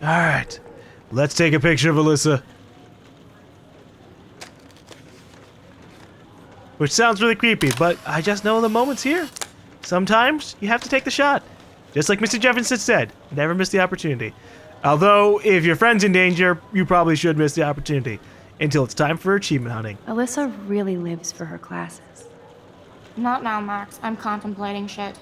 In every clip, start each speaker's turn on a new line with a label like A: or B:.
A: Alright. Let's take a picture of Alyssa. Which sounds really creepy, but I just know the moment's here. Sometimes you have to take the shot. Just like Mr. Jefferson said, never miss the opportunity. Although, if your friend's in danger, you probably should miss the opportunity. Until it's time for achievement hunting.
B: Alyssa really lives for her classes.
C: Not now, Max. I'm contemplating shit.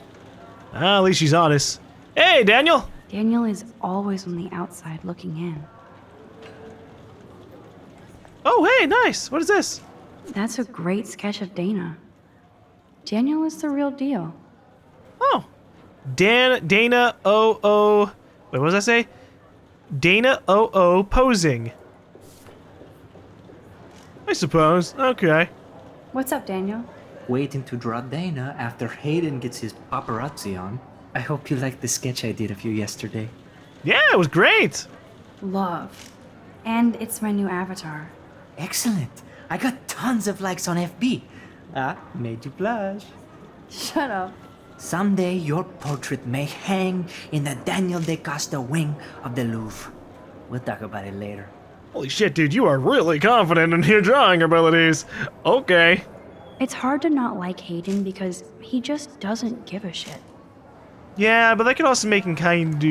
A: At least she's honest. Hey, Daniel!
B: Daniel is always on the outside looking in.
A: Oh, hey, nice. What is this?
B: That's a great sketch of Dana. Daniel is the real deal.
A: Oh. Dana O.O. Wait, what does that say? Dana O.O. posing. I suppose. Okay.
B: What's up, Daniel?
D: Waiting to draw Dana after Hayden gets his paparazzi on. I hope you liked the sketch I did of you yesterday.
A: Yeah, it was great.
B: Love. And it's my new avatar.
D: Excellent. I got tons of likes on FB. Made you blush.
B: Shut up.
D: Someday your portrait may hang in the Daniel de Costa wing of the Louvre. We'll talk about it later.
A: Holy shit, dude, you are really confident in your drawing abilities. Okay.
B: It's hard to not like Hayden because he just doesn't give a shit.
A: Yeah, but that can also make him kind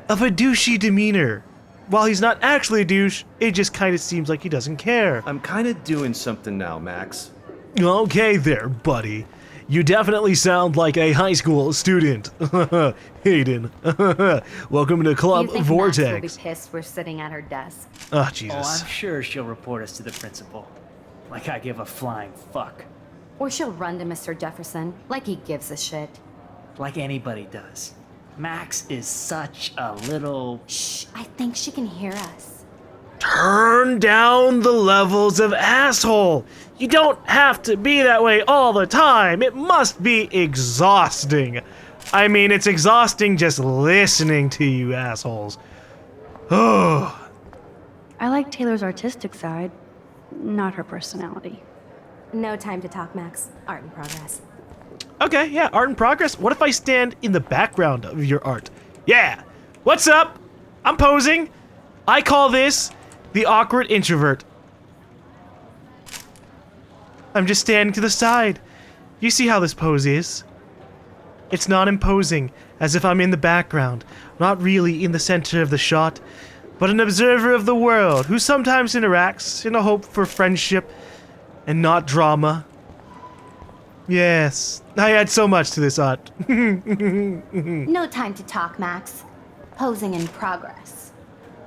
A: of a douchey demeanor. While he's not actually a douche, it just kind of seems like he doesn't care.
E: I'm kind of doing something now, Max.
A: Okay there, buddy. You definitely sound like a high school student. Hayden. Welcome to Club
F: You think
A: Vortex.
F: Max will be pissed we're sitting at her desk?
A: Oh,
D: Oh,
A: Jesus.
D: I'm sure she'll report us to the principal. Like I give a flying fuck.
F: Or she'll run to Mr. Jefferson, like he gives a shit.
D: Like anybody does. Max is such a little...
F: Shh, I think she can hear us.
A: Turn down the levels of asshole. You don't have to be that way all the time. It must be exhausting. I mean, it's exhausting just listening to you assholes. Oh.
B: I like Taylor's artistic side, not her personality.
F: No time to talk, Max. Art in progress.
A: Okay, yeah, art in progress. What if I stand in the background of your art? Yeah. What's up? I'm posing. I call this the awkward introvert. I'm just standing to the side. You see how this pose is? It's not imposing, as if I'm in the background, not really in the center of the shot, but an observer of the world who sometimes interacts in a hope for friendship and not drama. Yes, I add so much to this art.
F: No time to talk, Max. Posing in progress.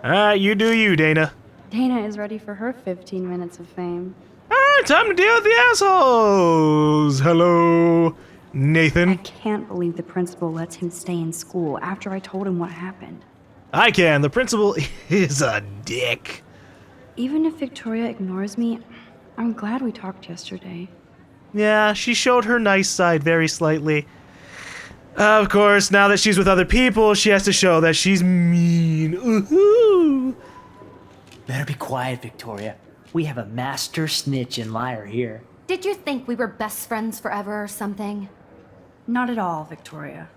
A: Alright, you do you, Dana.
B: Dana is ready for her 15 minutes of fame.
A: Alright, time to deal with the assholes. Hello,
B: I
A: Nathan.
B: can't believe the principal lets him stay in school after I told him what happened.
A: I can. The principal is a dick.
B: Even if Victoria ignores me, I'm glad we talked yesterday.
A: Yeah, she showed her nice side very slightly. Of course, now that she's with other people, she has to show that she's mean. Ooh-hoo.
D: Better be quiet, Victoria. We have a master snitch and liar here.
F: Did you think we were best friends forever or something?
B: Not at all, Victoria.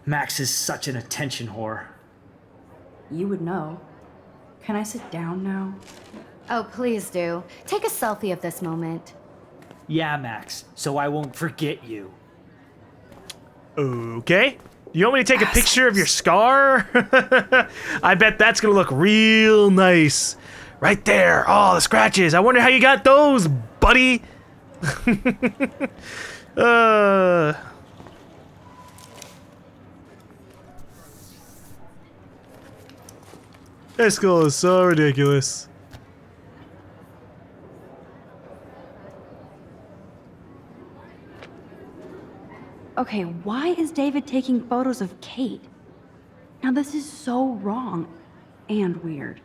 D: Max is such an attention whore.
B: You would know. Can I sit down now?
F: Oh, please do. Take a selfie of this moment.
D: Yeah, Max, so I won't forget you.
A: Okay. You want me to take a picture of your scar? I bet that's gonna look real nice. Right there. Oh, the scratches. I wonder how you got those, buddy. This school is so ridiculous.
B: Okay, why is David taking photos of Kate? Now this is so wrong and weird.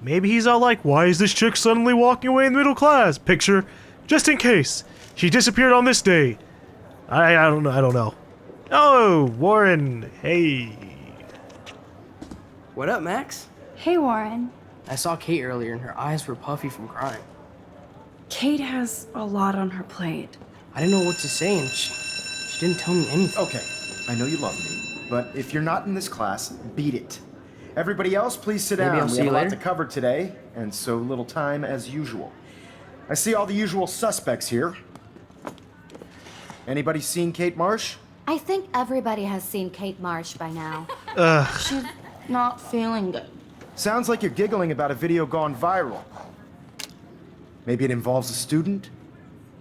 A: Maybe he's all like, why is this chick suddenly walking away in the middle class? Picture, just in case. She disappeared on this day. I don't know. Oh, Warren, hey.
G: What up, Max?
B: Hey, Warren.
G: I saw Kate earlier and her eyes were puffy from crying.
B: Kate has a lot on her plate.
G: I didn't know what to say and she didn't tell me anything.
E: Okay, I know you love me,
H: but if you're not in this class, beat it. Everybody else, please sit
G: Maybe
H: down.
G: I'll
H: We
G: see
H: have
G: you
H: a lot
G: later.
H: to cover today, and so little time as usual. I see all the usual suspects here. Anybody seen Kate Marsh?
F: I think everybody has seen Kate Marsh by now.
C: She's not feeling good.
H: Sounds like you're giggling about a video gone viral. Maybe it involves a student?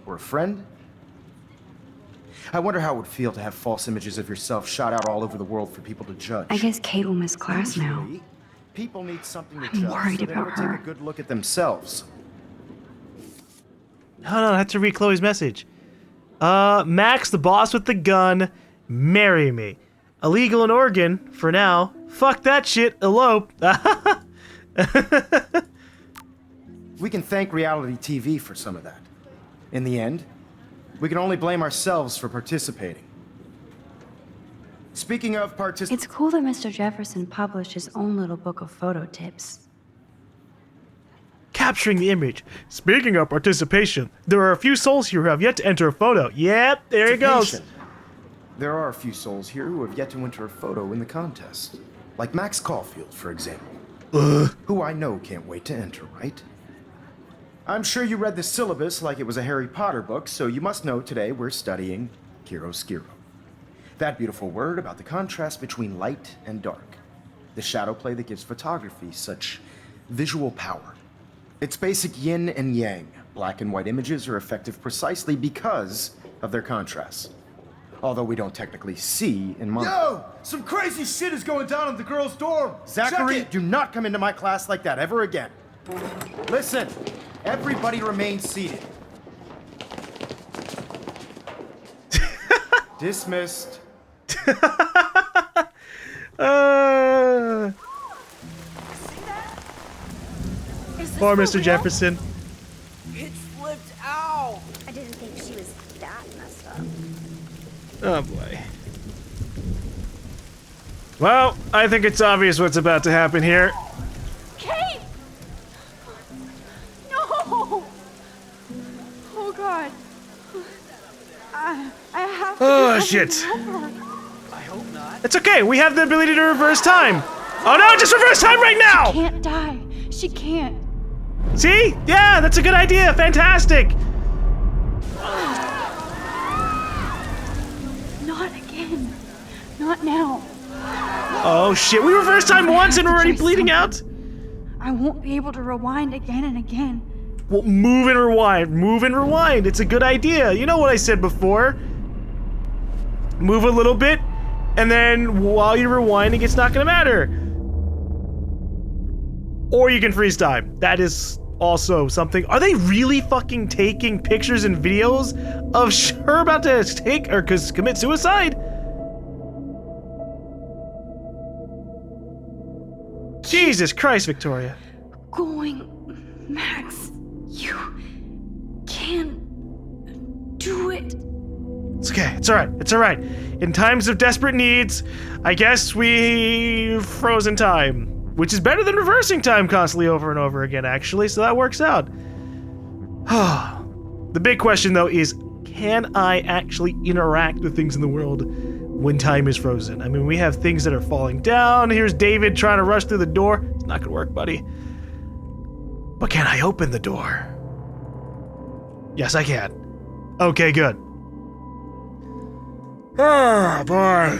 H: Or a friend? I wonder how it would feel to have false images of yourself shot out all over the world for people to judge.
B: I guess Kate will miss class now.
H: Usually, people need something to
B: I'm
H: judge,
B: worried
H: so they
B: about
H: never
B: her.
H: take a good look at themselves.
A: Hold on, I have to read Chloe's message. Max, the boss with the gun, marry me. Illegal in Oregon, for now. Fuck that shit, elope.
H: We can thank reality TV for some of that. In the end, we can only blame ourselves for participating. Speaking of participating...
B: It's cool that Mr. Jefferson published his own little book of photo tips.
A: Capturing the image. Speaking of participation, there are a few souls here who have yet to enter a photo. Yep, there it goes.
H: There are a few souls here who have yet to enter a photo in the contest. Like Max Caulfield, for example. Who I know can't wait to enter, right? I'm sure you read the syllabus like it was a Harry Potter book, so you must know today we're studying chiaroscuro. That beautiful word about the contrast between light and dark. The shadow play that gives photography such visual power. It's basic yin and yang. Black and white images are effective precisely because of their contrast. Although we don't technically see in monochrome.
I: Yo! Some crazy shit is going down in the girls' dorm!
H: Zachary,
I: Check it.
H: do not come into my class like that ever again. Listen, everybody remain seated. Dismissed.
A: Poor Mr. Jefferson.
G: It flipped out.
J: I didn't think she was that messed up.
A: Oh boy. Well, I think it's obvious what's about to happen here.
B: Kate! No! Oh God. I have to
A: Oh
B: do
A: shit.
B: something to help her.
G: I hope not.
A: It's okay, we have the ability to reverse time. Oh no, just reverse time right now!
B: Can't die. She can't.
A: See? Yeah, that's a good idea. Fantastic.
B: Not again. Not now.
A: Oh shit, we reversed time once and we're already
B: Try
A: bleeding
B: something.
A: out?
B: I won't be able to rewind again and again.
A: Well, move and rewind. Move and rewind. It's a good idea. You know what I said before. Move a little bit, and then while you're rewinding, it's not gonna matter. Or you can freeze time. That is also something. Are they really fucking taking pictures and videos of her about to take or commit suicide? Jesus Christ, Victoria.
B: Going, Max. You can do it.
A: It's okay. It's alright. It's alright. In times of desperate needs, I guess we frozen time. Which is better than reversing time constantly over and over again, actually, so that works out. The big question, though, is can I actually interact with things in the world when time is frozen? I mean, we have things that are falling down. Here's David trying to rush through the door. It's not gonna work, buddy. But can I open the door? Yes, I can. Okay, good. Oh, boy.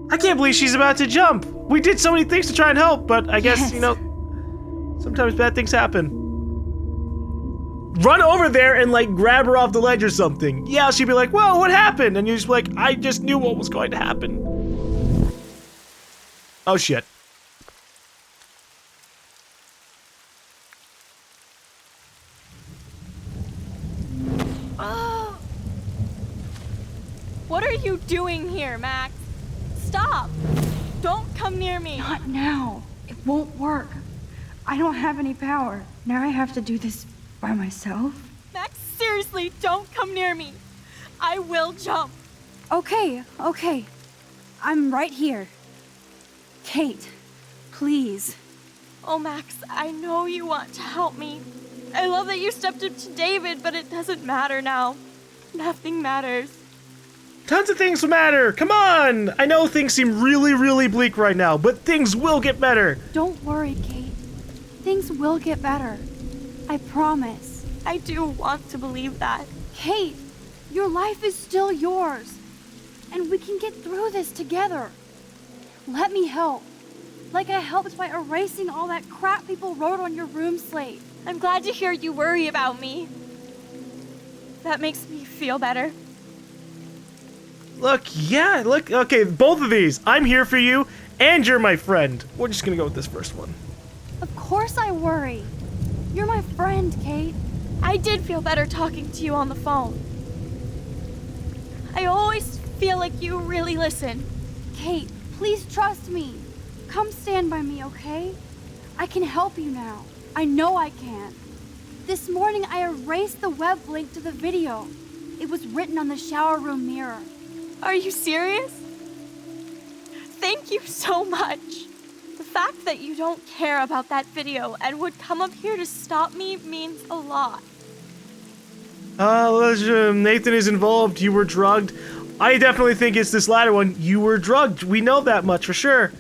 A: I can't believe she's about to jump. We did so many things to try and help, but I guess, you know, sometimes bad things happen. Run over there and, like, grab her off the ledge or something. Yeah, she'd be like, whoa, what happened? And you're just like, I just knew what was going to happen. Oh, shit.
K: What are you doing here, Max? Stop! Don't come near me!
B: Not now. It won't work. I don't have any power. Now I have to do this by myself.
K: Max, seriously, don't come near me! I will jump!
B: Okay. I'm right here. Kate, please.
K: Oh, Max, I know you want to help me. I love that you stepped up to David, but it doesn't matter now. Nothing matters.
A: Tons of things matter. Come on. I know things seem really, really bleak right now, but things will get better.
B: Don't worry, Kate. Things will get better. I promise.
K: I do want to believe that.
B: Kate, your life is still yours. And we can get through this together. Let me help. Like I helped by erasing all that crap people wrote on your room slate.
K: I'm glad to hear you worry about me. That makes me feel better.
A: Look, okay, both of these. I'm here for you, and you're my friend. We're just gonna go with this first one.
B: Of course I worry. You're my friend, Kate.
K: I did feel better talking to you on the phone. I always feel like you really listen.
B: Kate, please trust me. Come stand by me, okay? I can help you now. I know I can. This morning I erased the web link to the video. It was written on the shower room mirror.
K: Are you serious? Thank you so much. The fact that you don't care about that video and would come up here to stop me means a lot.
A: Nathan is involved. You were drugged. I definitely think it's this latter one. You were drugged. We know that much for sure.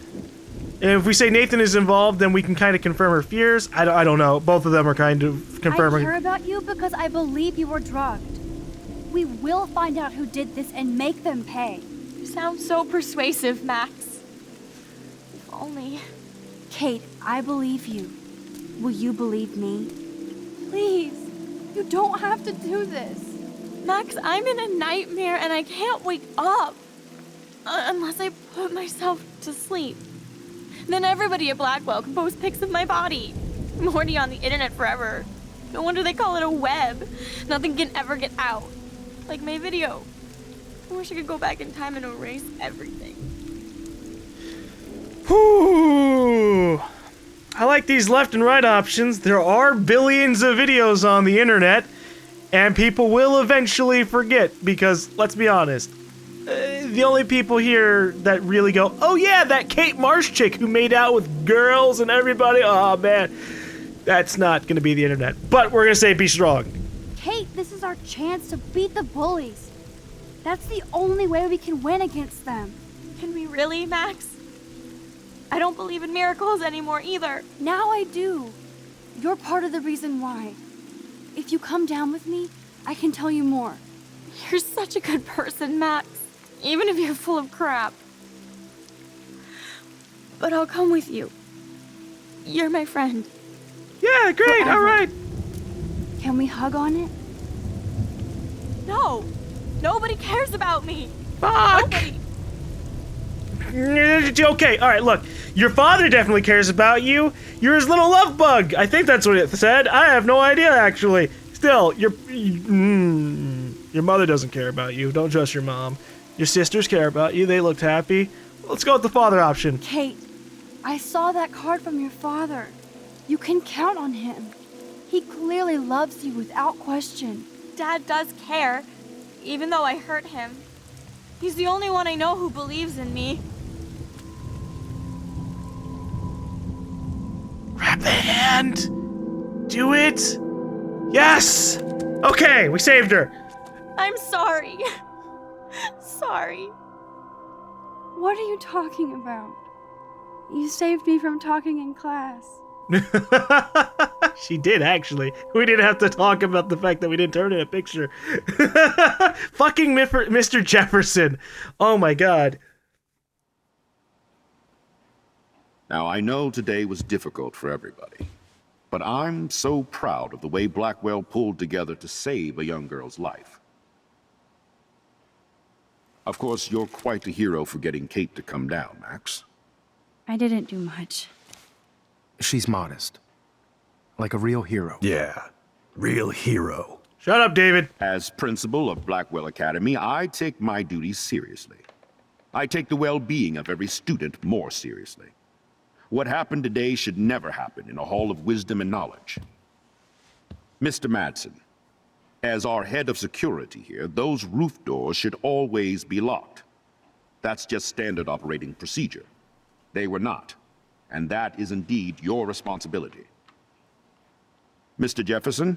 A: And if we say Nathan is involved, then we can kind of confirm her fears. I don't know. Both of them are kind of confirming.
B: I care about you because I believe you were drugged. We will find out who did this and make them pay.
K: You sound so persuasive, Max. If only.
B: Kate, I believe you. Will you believe me? Please, you don't have to do this.
K: Max, I'm in a nightmare and I can't wake up. Unless I put myself to sleep. Then everybody at Blackwell can post pics of my body. I'm already on the internet forever. No wonder they call it a web. Nothing can ever get out. Like my video. I wish I could go back in time and erase everything.
A: Whew. I like these left and right options. There are billions of videos on the internet, and people will eventually forget because, let's be honest, the only people here that really go, oh yeah, that Kate Marsh chick who made out with girls and everybody, oh man, that's not gonna be the internet. But we're gonna say be strong.
B: Kate, this is our chance to beat the bullies. That's the only way we can win against them.
K: Can we really, Max? I don't believe in miracles anymore either.
B: Now I do. You're part of the reason why. If you come down with me, I can tell you more.
K: You're such a good person, Max. Even if you're full of crap. But I'll come with you. You're my friend.
A: Yeah, great,
B: Forever.
A: all right.
B: Can we hug on it?
K: No! Nobody cares about me!
A: Fuck!
K: Nobody!
A: Okay, alright, look. Your father definitely cares about you. You're his little love bug. I think that's what it said. I have no idea, actually. Still, your mother doesn't care about you. Don't trust your mom. Your sisters care about you. They looked happy. Let's go with the father option.
B: Kate, I saw that card from your father. You can count on him. He clearly loves you without question.
K: Dad does care, even though I hurt him. He's the only one I know who believes in me.
A: Grab the hand. Do it. Yes. Okay, we saved her.
K: I'm sorry. Sorry.
B: What are you talking about? You saved me from talking in class.
A: She did, actually. We didn't have to talk about the fact that we didn't turn in a picture. Fucking Mr. Jefferson. Oh my god.
L: Now, I know today was difficult for everybody, but I'm so proud of the way Blackwell pulled together to save a young girl's life. Of course, you're quite a hero for getting Kate to come down, Max.
B: I didn't do much.
H: She's modest. Like a real hero.
E: Yeah, real hero.
A: Shut up, David.
L: As principal of Blackwell Academy, I take my duties seriously. I take the well-being of every student more seriously. What happened today should never happen in a hall of wisdom and knowledge. Mr. Madsen, as our head of security here, those roof doors should always be locked. That's just standard operating procedure. They were not, and that is indeed your responsibility. Mr. Jefferson,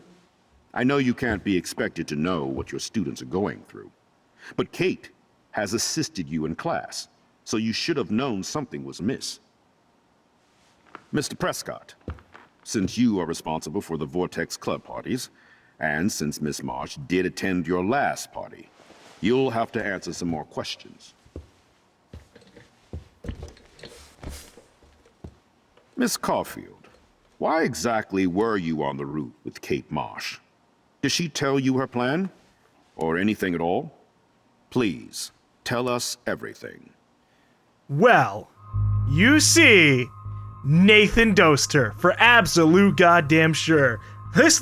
L: I know you can't be expected to know what your students are going through, but Kate has assisted you in class, so you should have known something was amiss. Mr. Prescott, since you are responsible for the Vortex Club parties, and since Miss Marsh did attend your last party, you'll have to answer some more questions. Miss Caulfield, why exactly were you on the route with Kate Marsh? Did she tell you her plan? Or anything at all? Please, tell us everything.
A: Well, you see, Nathan dosed her, for absolute goddamn sure. This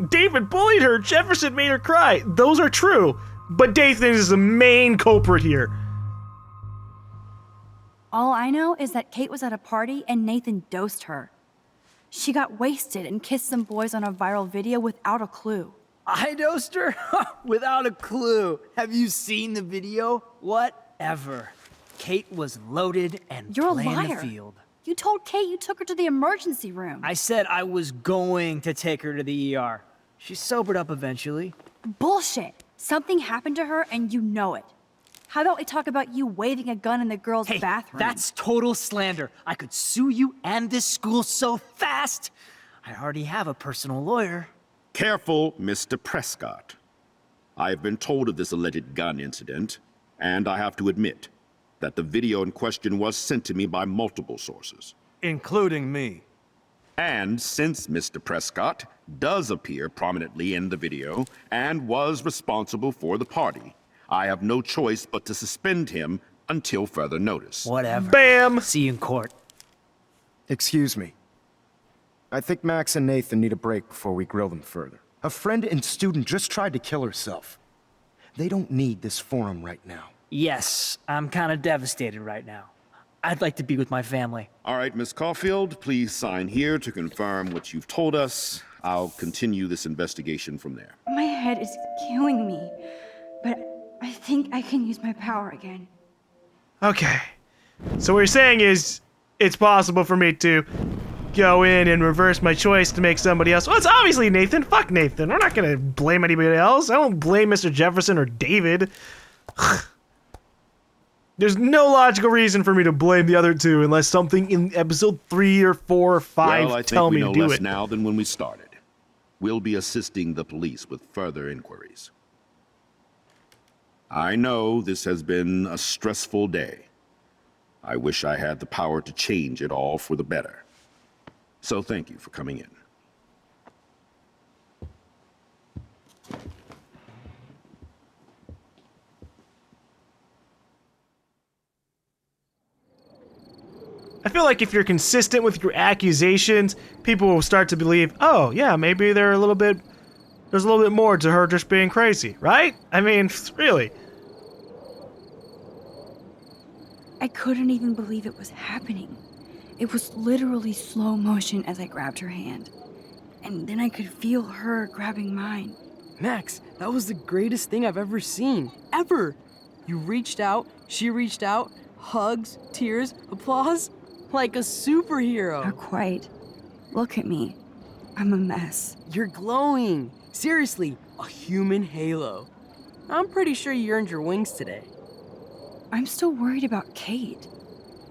A: David bullied her, Jefferson made her cry. Those are true, but Nathan is the main culprit here.
B: All I know is that Kate was at a party and Nathan dosed her. She got wasted and kissed some boys on a viral video without a clue.
G: I dosed her? Without a clue. Have you seen the video? Whatever. Kate was loaded and
B: You're a
G: playing
B: liar.
G: the field.
B: You told Kate you took her to the emergency room.
G: I said I was going to take her to the ER. She sobered up eventually.
B: Bullshit. Something happened to her and you know it. How about we talk about you waving a gun in the girls' bathroom?
G: That's total slander. I could sue you and this school so fast. I already have a personal lawyer.
L: Careful, Mr. Prescott. I have been told of this alleged gun incident, and I have to admit that the video in question was sent to me by multiple sources.
I: Including me.
L: And since Mr. Prescott does appear prominently in the video and was responsible for the party, I have no choice but to suspend him until further notice.
G: Whatever.
A: Bam!
G: See you in court.
H: Excuse me. I think Max and Nathan need a break before we grill them further. A friend and student just tried to kill herself. They don't need this forum right now.
G: Yes, I'm kind of devastated right now. I'd like to be with my family.
L: All right, Miss Caulfield, please sign here to confirm what you've told us. I'll continue this investigation from there.
B: My head is killing me, but I think I can use my power again.
A: Okay. So what you're saying is, it's possible for me to go in and reverse my choice to make somebody else. Well, it's obviously Nathan. Fuck Nathan. We're not gonna blame anybody else. I don't blame Mr. Jefferson or David. There's no logical reason for me to blame the other two unless something in episode 3 or 4 or 5 tell me to do it.
L: Well, I think we know less now than when we started. We'll be assisting the police with further inquiries. I know this has been a stressful day. I wish I had the power to change it all for the better. So thank you for coming in.
A: I feel like if you're consistent with your accusations, people will start to believe, oh yeah, maybe there's a little bit more to her just being crazy, right? I mean, really.
B: I couldn't even believe it was happening. It was literally slow motion as I grabbed her hand. And then I could feel her grabbing mine.
M: Max, that was the greatest thing I've ever seen. Ever! You reached out, she reached out, hugs, tears, applause. Like a superhero.
B: Not quite. Look at me. I'm a mess.
M: You're glowing. Seriously, a human halo. I'm pretty sure you earned your wings today.
B: I'm still worried about Kate.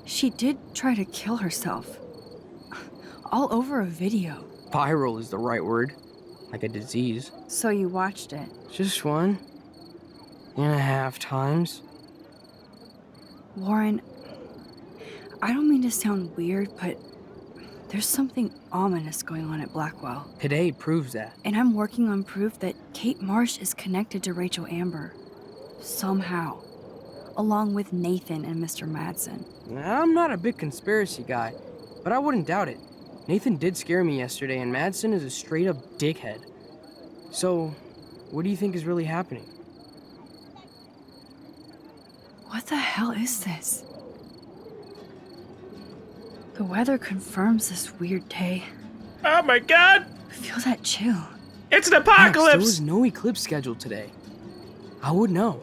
B: She did try to kill herself. All over a video.
M: Viral is the right word. Like a disease.
B: So you watched it?
M: Just 1.5 times.
B: Warren, I don't mean to sound weird, but there's something ominous going on at Blackwell.
M: Today proves that.
B: And I'm working on proof that Kate Marsh is connected to Rachel Amber. Somehow. Along with Nathan and Mr. Madsen.
M: I'm not a big conspiracy guy, but I wouldn't doubt it. Nathan did scare me yesterday, and Madsen is a straight-up dickhead. So, what do you think is really happening?
B: What the hell is this? The weather confirms this weird day.
A: Oh my god!
B: Feel that chill.
A: It's an apocalypse!
M: Max, there was no eclipse scheduled today. I would know.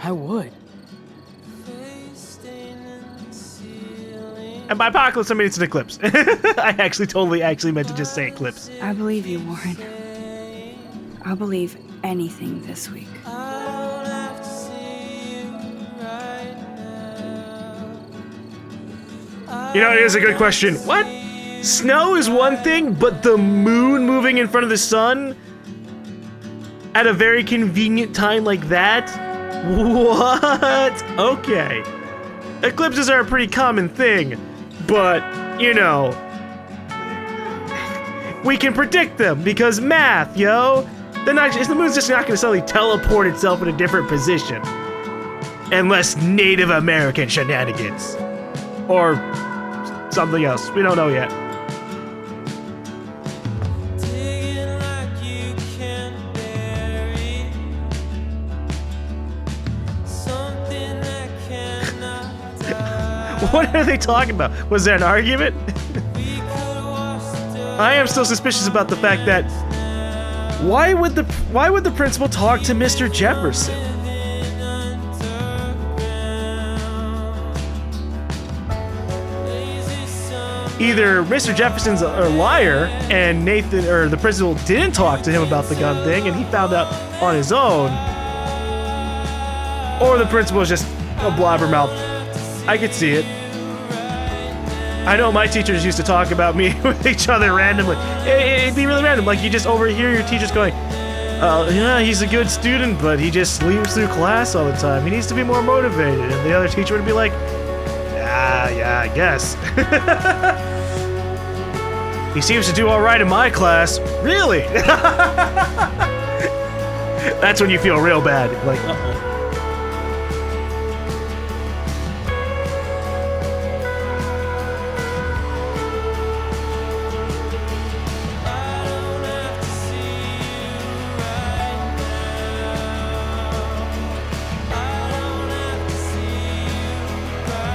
M: I would.
A: And by apocalypse, I mean it's an eclipse. I totally meant to just say eclipse.
B: I believe you, Warren. I'll believe anything this week.
A: You know, it is a good question. What? Snow is one thing, but the moon moving in front of the sun at a very convenient time like that? What? Okay. Eclipses are a pretty common thing, but, you know, we can predict them because math, yo. The moon's just not gonna suddenly teleport itself in a different position. Unless Native American shenanigans. Or something else. We don't know yet. What are they talking about? Was there an argument? I am still suspicious about the fact that why would the principal talk to Mr. Jefferson? Either Mr. Jefferson's a liar and Nathan or the principal didn't talk to him about the gun thing and he found out on his own, or the principal is just a blabbermouth. I could see it. I know my teachers used to talk about me with each other randomly. It'd be really random. Like, you just overhear your teachers going, yeah, he's a good student, but he just sleeps through class all the time. He needs to be more motivated. And the other teacher would be like, yeah, I guess. He seems to do all right in my class. Really? That's when you feel real bad. Like, uh-oh.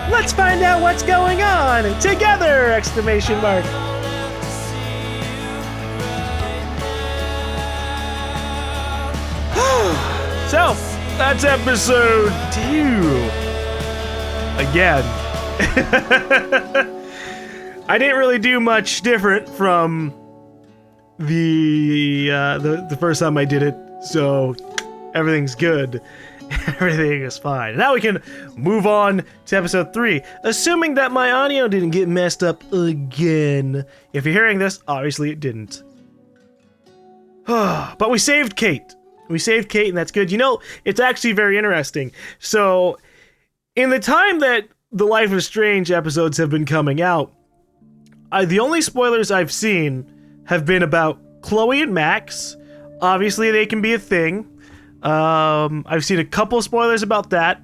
A: Let's find out what's going on together! Exclamation mark. So, that's episode 2. Again. I didn't really do much different from the first time I did it, so everything's good. Everything is fine. Now we can move on to episode 3, assuming that my audio didn't get messed up again. If you're hearing this, obviously it didn't. But we saved Kate. We saved Kate, and that's good. You know, it's actually very interesting. So, in the time that the Life is Strange episodes have been coming out, the only spoilers I've seen have been about Chloe and Max. Obviously, they can be a thing. I've seen a couple spoilers about that.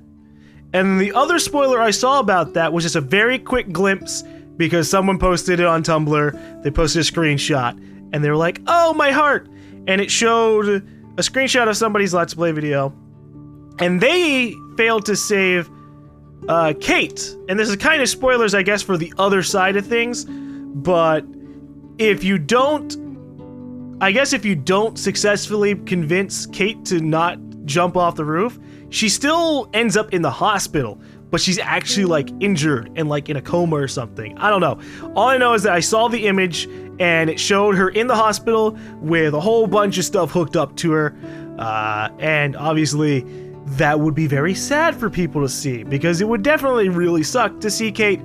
A: And the other spoiler I saw about that was just a very quick glimpse because someone posted it on Tumblr. They posted a screenshot and they were like, oh, my heart. And it showed a screenshot of somebody's Let's Play video. And they failed to save Kate. And this is kind of spoilers, I guess, for the other side of things. But if you don't successfully convince Kate to not jump off the roof, she still ends up in the hospital, but she's actually like injured and like in a coma or something. I don't know. All I know is that I saw the image and it showed her in the hospital with a whole bunch of stuff hooked up to her. And obviously that would be very sad for people to see because it would definitely really suck to see Kate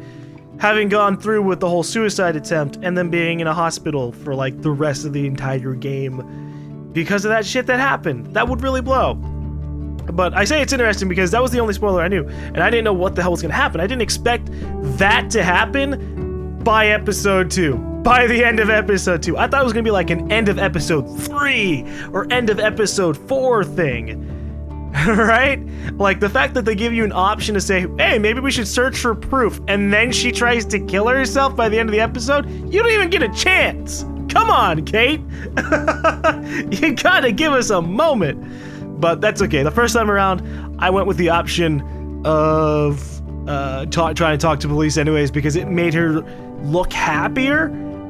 A: having gone through with the whole suicide attempt and then being in a hospital for like the rest of the entire game because of that shit that happened. That would really blow. But I say it's interesting because that was the only spoiler I knew and I didn't know what the hell was going to happen. I didn't expect that to happen by episode 2. By the end of episode 2. I thought it was going to be like an end of episode 3 or end of episode 4 thing. Right? Like the fact that they give you an option to say, hey, maybe we should search for proof, and then she tries to kill herself by the end of the episode, you don't even get a chance. Come on, Kate. You gotta give us a moment. But that's okay. The first time around, I went with the option of trying to talk to police anyways because it made her look happier,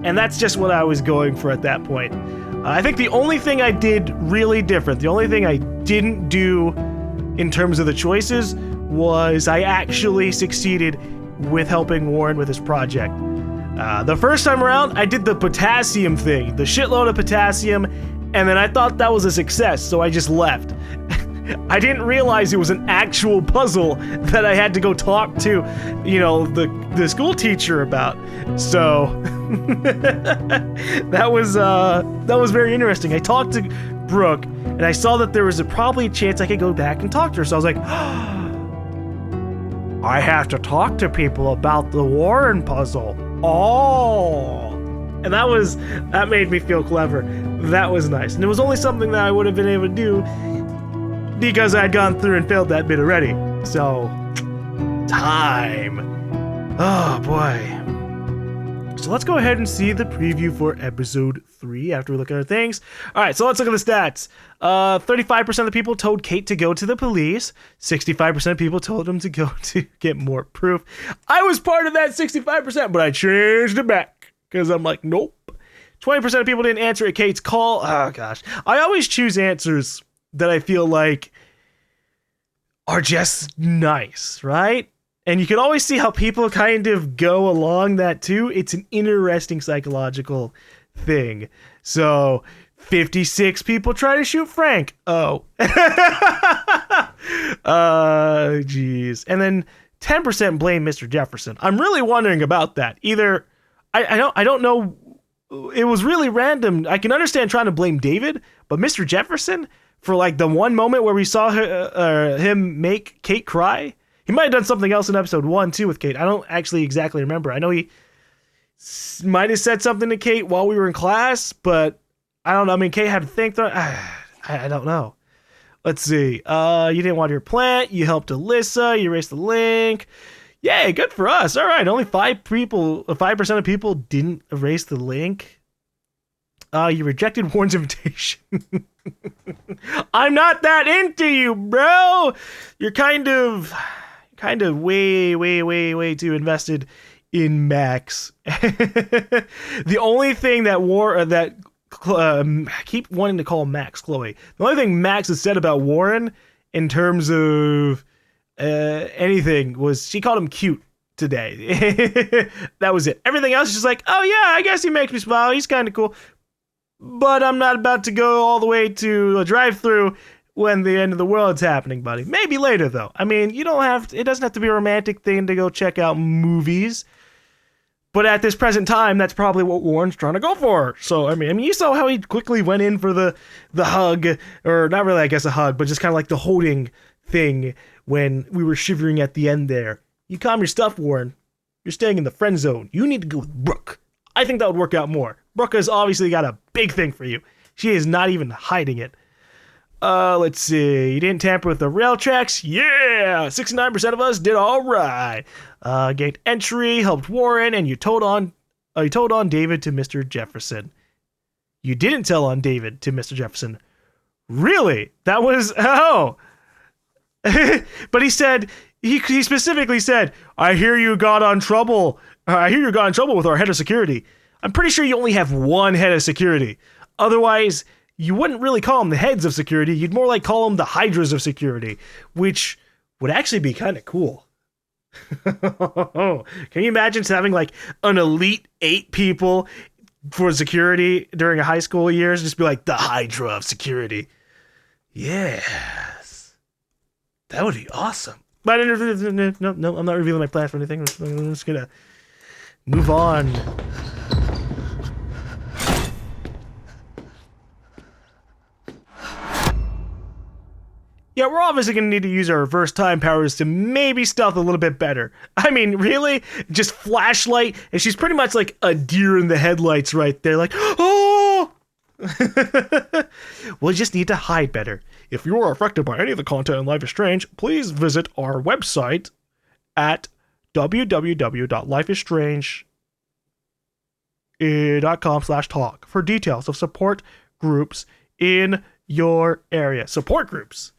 A: and that's just what I was going for at that point. I think the only thing I did really different, the only thing I didn't do in terms of the choices was I actually succeeded with helping Warren with his project. The first time around, I did the potassium thing, the shitload of potassium, and then I thought that was a success, so I just left. I didn't realize it was an actual puzzle that I had to go talk to, the school teacher about. So that was very interesting. I talked to Brooke, and I saw that there was probably a chance I could go back and talk to her. So I was like, I have to talk to people about the Warren puzzle. Oh, and that made me feel clever. That was nice. And it was only something that I would have been able to do because I had gone through and failed that bit already. So, time. Oh boy. So let's go ahead and see the preview for episode 3 after we look at our things. Alright, so let's look at the stats. 35% of the people told Kate to go to the police. 65% of people told him to go to get more proof. I was part of that 65%, but I changed it back. Because I'm like, nope. 20% of people didn't answer at Kate's call. Oh gosh. I always choose answers that I feel like are just nice, right? And you can always see how people kind of go along that too. It's an interesting psychological thing. So 56 people try to shoot Frank. Oh. Geez. And then 10% blame Mr. Jefferson. I'm really wondering about that. Either I don't know. It was really random. I can understand trying to blame David, but Mr. Jefferson for like the one moment where we saw him make Kate cry. He might have done something else in episode 1 too with Kate. I don't actually exactly remember. I know he might have said something to Kate while we were in class, but I don't know. I mean, Kate had to think that. I don't know. Let's see. You didn't water your plant. You helped Alyssa. You erased the link. Yay, good for us. All right, only 5% of people didn't erase the link. You rejected Warren's invitation. I'm not that into you, bro. You're kind of way too invested in Max. The only thing that I keep wanting to call Max Chloe. The only thing Max has said about Warren in terms of anything was she called him cute today. That was it. Everything else is just like, oh yeah, I guess he makes me smile. He's kind of cool. But I'm not about to go all the way to a drive-through when the end of the world's happening, buddy. Maybe later, though. I mean, it doesn't have to be a romantic thing to go check out movies. But at this present time, that's probably what Warren's trying to go for. So, I mean, you saw how he quickly went in for the hug, or not really, I guess, a hug, but just kind of like the holding thing when we were shivering at the end there. You calm your stuff, Warren. You're staying in the friend zone. You need to go with Brooke. I think that would work out more. Brooke has obviously got a big thing for you. She is not even hiding it. Let's see. You didn't tamper with the rail tracks? Yeah! 69% of us did all right. Gained entry, helped Warren, and you told on David to Mr. Jefferson. You didn't tell on David to Mr. Jefferson. Really? That was... Oh! But he said... He specifically said, I hear you got in trouble with our head of security. I'm pretty sure you only have one head of security. Otherwise, you wouldn't really call them the heads of security. You'd more like call them the hydras of security, which would actually be kind of cool. Can you imagine having like an elite 8 people for security during a high school years? Just be like the hydra of security. Yes. That would be awesome. But no, I'm not revealing my plan for anything. I'm just gonna move on. Yeah, we're obviously gonna need to use our reverse time powers to maybe stealth a little bit better. I mean, really? Just flashlight, and she's pretty much like a deer in the headlights right there, like, oh! We'll just need to hide better. If you are affected by any of the content in Life is Strange, please visit our website at www.lifeisstrange.com/talk for details of support groups in your area. Support groups.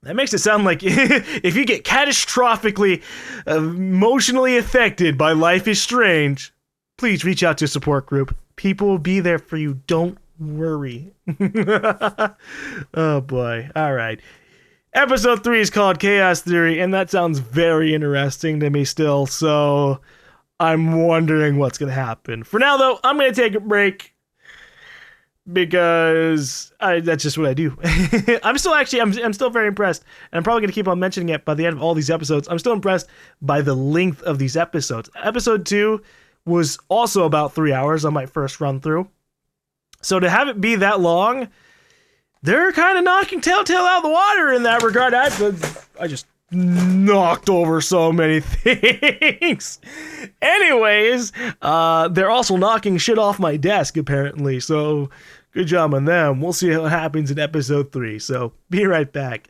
A: That makes it sound like if you get catastrophically emotionally affected by Life is Strange, please reach out to a support group. People will be there for you. Don't worry. Oh boy. All right. Episode 3 is called Chaos Theory, and that sounds very interesting to me still, so I'm wondering what's going to happen. For now, though, I'm going to take a break. because that's just what I do. I'm still very impressed, and I'm probably going to keep on mentioning it by the end of all these episodes. I'm still impressed by the length of these episodes. Episode 2 was also about 3 hours on my first run through. So to have it be that long, they're kind of knocking Telltale out of the water in that regard. I just knocked over so many things. Anyways, they're also knocking shit off my desk, apparently. So good job on them. We'll see what happens in episode 3. So be right back.